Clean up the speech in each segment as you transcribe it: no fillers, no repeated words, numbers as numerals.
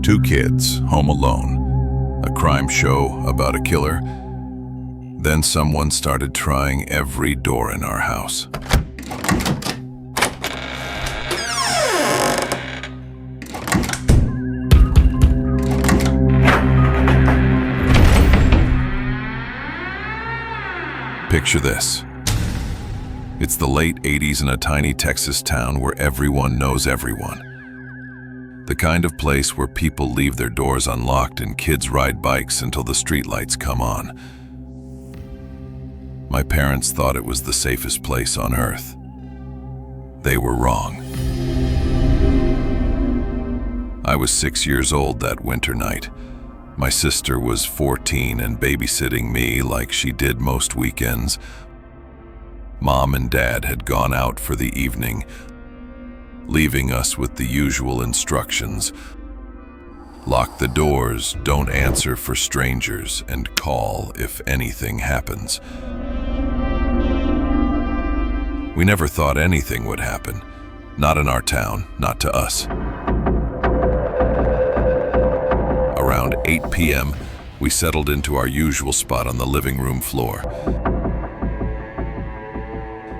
Two kids, home alone. A crime show about a killer. Then someone started trying every door in our house. Picture this. It's the late 80s in a tiny Texas town where everyone knows everyone. The kind of place where people leave their doors unlocked and kids ride bikes until the streetlights come on. My parents thought it was the safest place on earth. They were wrong. I was 6 years old that winter night. My sister was 14 and babysitting me like she did most weekends. Mom and Dad had gone out for the evening, leaving us with the usual instructions. Lock the doors, don't answer for strangers, and call if anything happens. We never thought anything would happen. Not in our town, not to us. Around 8 p.m., we settled into our usual spot on the living room floor.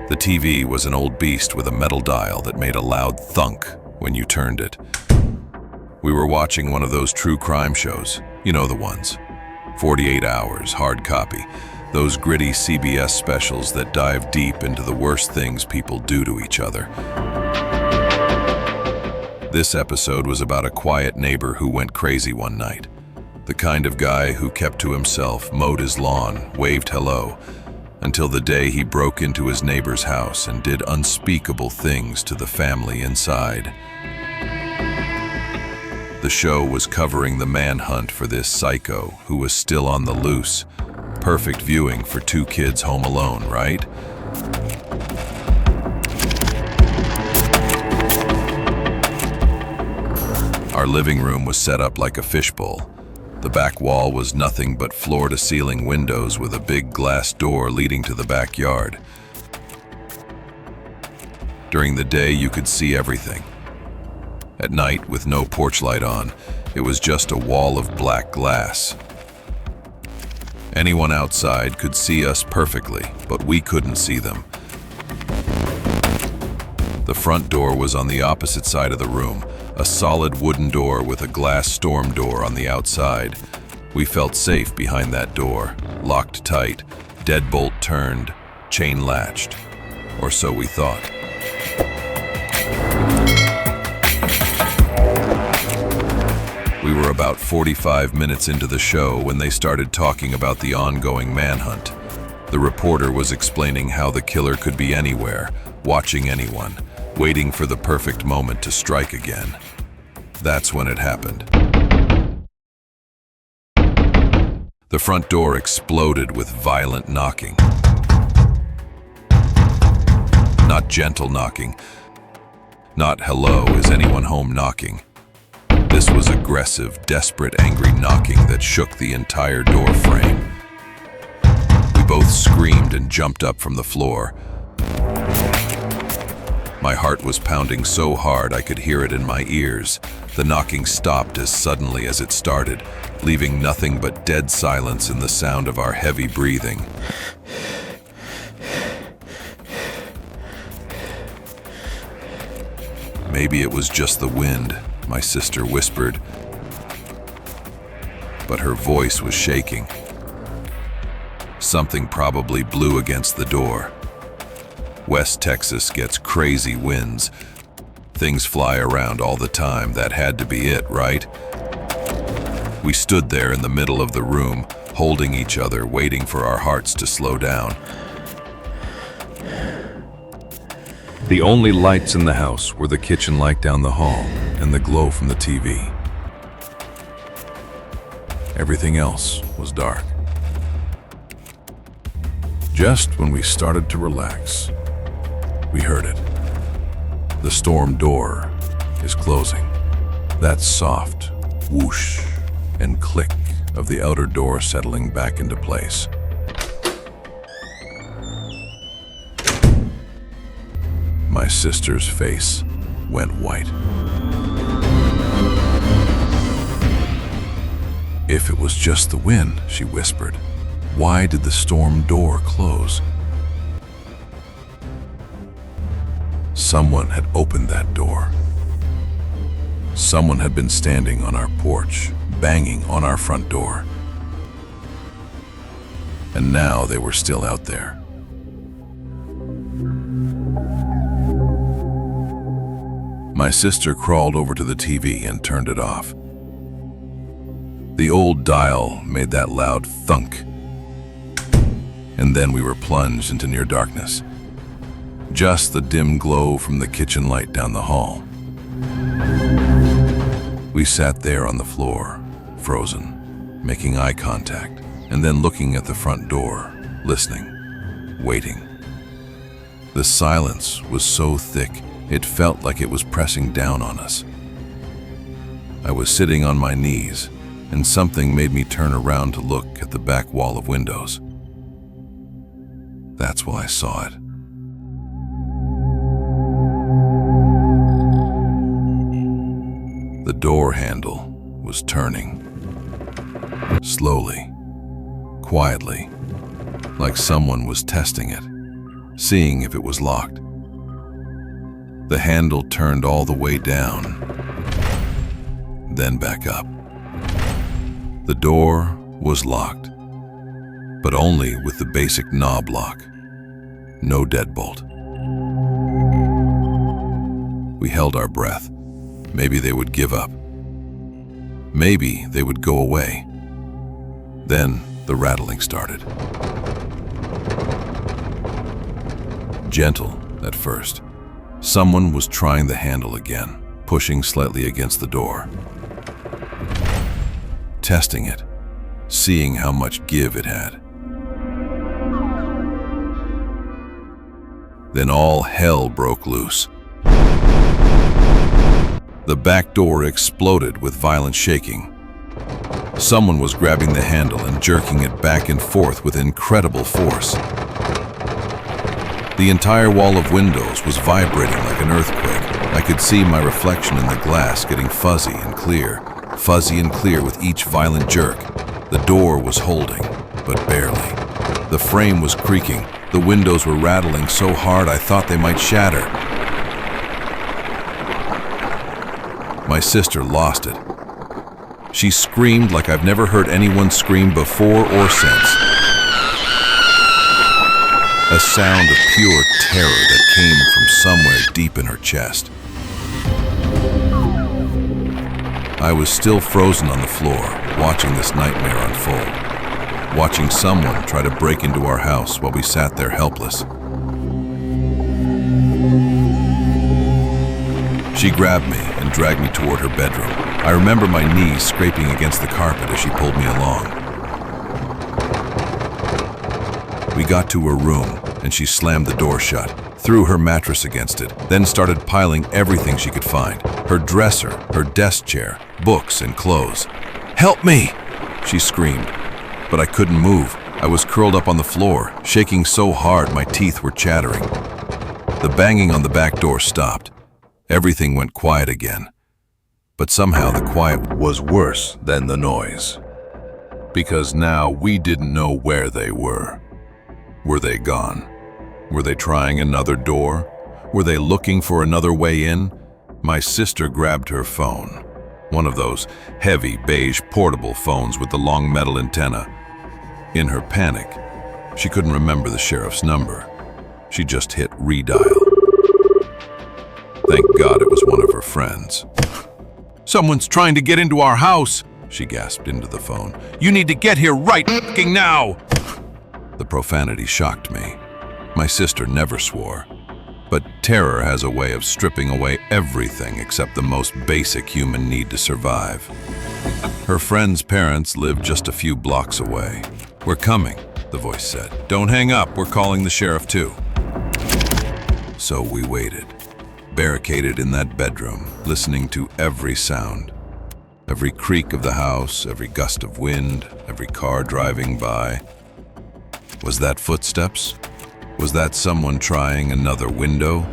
The TV was an old beast with a metal dial that made a loud thunk when you turned it. We were watching one of those true crime shows, you know the ones. 48 Hours, hard copy, those gritty CBS specials that dive deep into the worst things people do to each other. This episode was about a quiet neighbor who went crazy one night. The kind of guy who kept to himself, mowed his lawn, waved hello, until the day he broke into his neighbor's house and did unspeakable things to the family inside. The show was covering the manhunt for this psycho who was still on the loose. Perfect viewing for two kids home alone, right? Our living room was set up like a fishbowl. The back wall was nothing but floor-to-ceiling windows with a big glass door leading to the backyard. During the day, you could see everything. At night, with no porch light on, it was just a wall of black glass. Anyone outside could see us perfectly, but we couldn't see them. The front door was on the opposite side of the room, a solid wooden door with a glass storm door on the outside. We felt safe behind that door, locked tight, deadbolt turned, chain latched. Or so we thought. We were about 45 minutes into the show when they started talking about the ongoing manhunt. The reporter was explaining how the killer could be anywhere, watching anyone, waiting for the perfect moment to strike again. That's when it happened. The front door exploded with violent knocking. Not gentle knocking. Not hello, is anyone home knocking. This was aggressive, desperate, angry knocking that shook the entire door frame. We both screamed and jumped up from the floor. My heart was pounding so hard I could hear it in my ears. The knocking stopped as suddenly as it started, leaving nothing but dead silence in the sound of our heavy breathing. Maybe it was just the wind, my sister whispered, but her voice was shaking. Something probably blew against the door. West Texas gets crazy winds. Things fly around all the time. That had to be it, right? We stood there in the middle of the room, holding each other, waiting for our hearts to slow down. The only lights in the house were the kitchen light down the hall and the glow from the TV. Everything else was dark. Just when we started to relax, we heard it. The storm door is closing. That soft whoosh and click of the outer door settling back into place. My sister's face went white. If it was just the wind, she whispered. Why did the storm door close? Someone had opened that door. Someone had been standing on our porch, banging on our front door. And now they were still out there. My sister crawled over to the TV and turned it off. The old dial made that loud thunk. And then we were plunged into near darkness. Just the dim glow from the kitchen light down the hall. We sat there on the floor, frozen, making eye contact, and then looking at the front door, listening, waiting. The silence was so thick, it felt like it was pressing down on us. I was sitting on my knees, and something made me turn around to look at the back wall of windows. That's when I saw it. The door handle was turning. Slowly, quietly, like someone was testing it, seeing if it was locked. The handle turned all the way down, then back up. The door was locked, but only with the basic knob lock, no deadbolt. We held our breath. Maybe they would give up. Maybe they would go away. Then the rattling started. Gentle at first. Someone was trying the handle again, pushing slightly against the door. Testing it, seeing how much give it had. Then all hell broke loose. The back door exploded with violent shaking. Someone was grabbing the handle and jerking it back and forth with incredible force. The entire wall of windows was vibrating like an earthquake. I could see my reflection in the glass getting fuzzy and clear with each violent jerk. The door was holding, but barely. The frame was creaking. The windows were rattling so hard I thought they might shatter. My sister lost it. She screamed like I've never heard anyone scream before or since. A sound of pure terror that came from somewhere deep in her chest. I was still frozen on the floor, watching this nightmare unfold, watching someone try to break into our house while we sat there helpless. She grabbed me and dragged me toward her bedroom. I remember my knees scraping against the carpet as she pulled me along. We got to her room, and she slammed the door shut, threw her mattress against it, then started piling everything she could find. Her dresser, her desk chair, books, and clothes. "Help me!" she screamed. But I couldn't move. I was curled up on the floor, shaking so hard my teeth were chattering. The banging on the back door stopped. Everything went quiet again. But somehow the quiet was worse than the noise. Because now we didn't know where they were. Were they gone? Were they trying another door? Were they looking for another way in? My sister grabbed her phone. One of those heavy beige portable phones with the long metal antenna. In her panic, she couldn't remember the sheriff's number. She just hit redial. Thank God it was one of her friends. "Someone's trying to get into our house," she gasped into the phone. "You need to get here right f***ing now!" The profanity shocked me. My sister never swore. But terror has a way of stripping away everything except the most basic human need to survive. Her friend's parents lived just a few blocks away. "We're coming," the voice said. "Don't hang up, we're calling the sheriff too." So we waited, barricaded in that bedroom, listening to every sound. Every creak of the house, every gust of wind, every car driving by. Was that footsteps? Was that someone trying another window?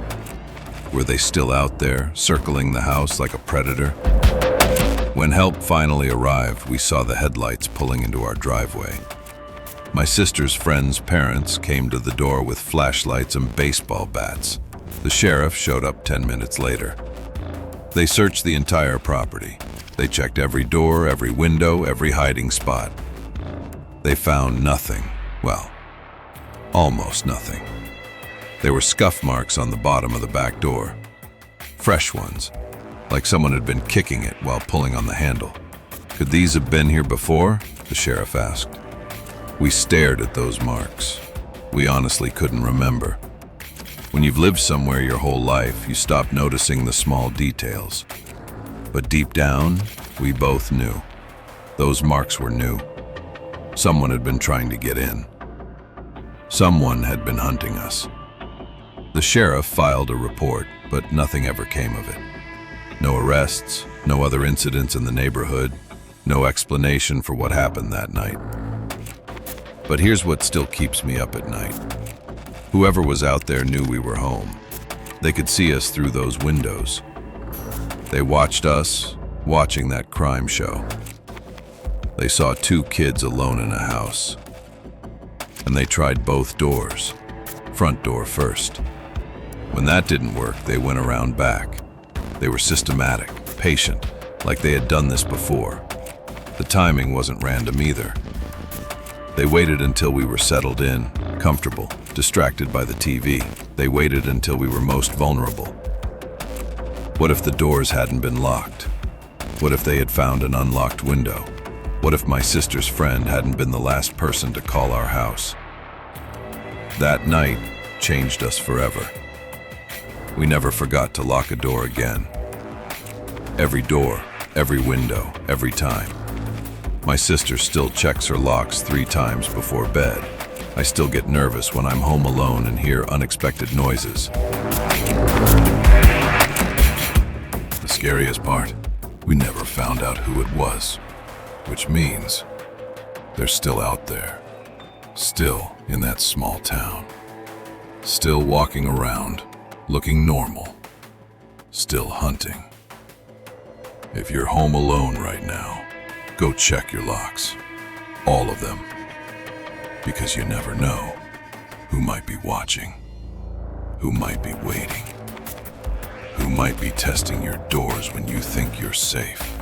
Were they still out there, circling the house like a predator? When help finally arrived, we saw the headlights pulling into our driveway. My sister's friend's parents came to the door with flashlights and baseball bats. The sheriff showed up 10 minutes later. They searched the entire property. They checked every door, every window, every hiding spot. They found nothing. Well, almost nothing. There were scuff marks on the bottom of the back door. Fresh ones, like someone had been kicking it while pulling on the handle. Could these have been here before? The sheriff asked. We stared at those marks. We honestly couldn't remember. When you've lived somewhere your whole life, you stop noticing the small details. But deep down, we both knew. Those marks were new. Someone had been trying to get in. Someone had been hunting us. The sheriff filed a report, but nothing ever came of it. No arrests, no other incidents in the neighborhood, no explanation for what happened that night. But here's what still keeps me up at night. Whoever was out there knew we were home. They could see us through those windows. They watched us, watching that crime show. They saw two kids alone in a house. And they tried both doors, front door first. When that didn't work, they went around back. They were systematic, patient, like they had done this before. The timing wasn't random either. They waited until we were settled in, comfortable, distracted by the TV. They waited until we were most vulnerable. What if the doors hadn't been locked? What if they had found an unlocked window? What if my sister's friend hadn't been the last person to call our house? That night changed us forever. We never forgot to lock a door again. Every door, every window, every time. My sister still checks her locks 3 times before bed. I still get nervous when I'm home alone and hear unexpected noises. The scariest part, we never found out who it was, which means they're still out there, still in that small town, still walking around, looking normal, still hunting. If you're home alone right now, go check your locks, all of them, because you never know who might be watching, who might be waiting, who might be testing your doors when you think you're safe.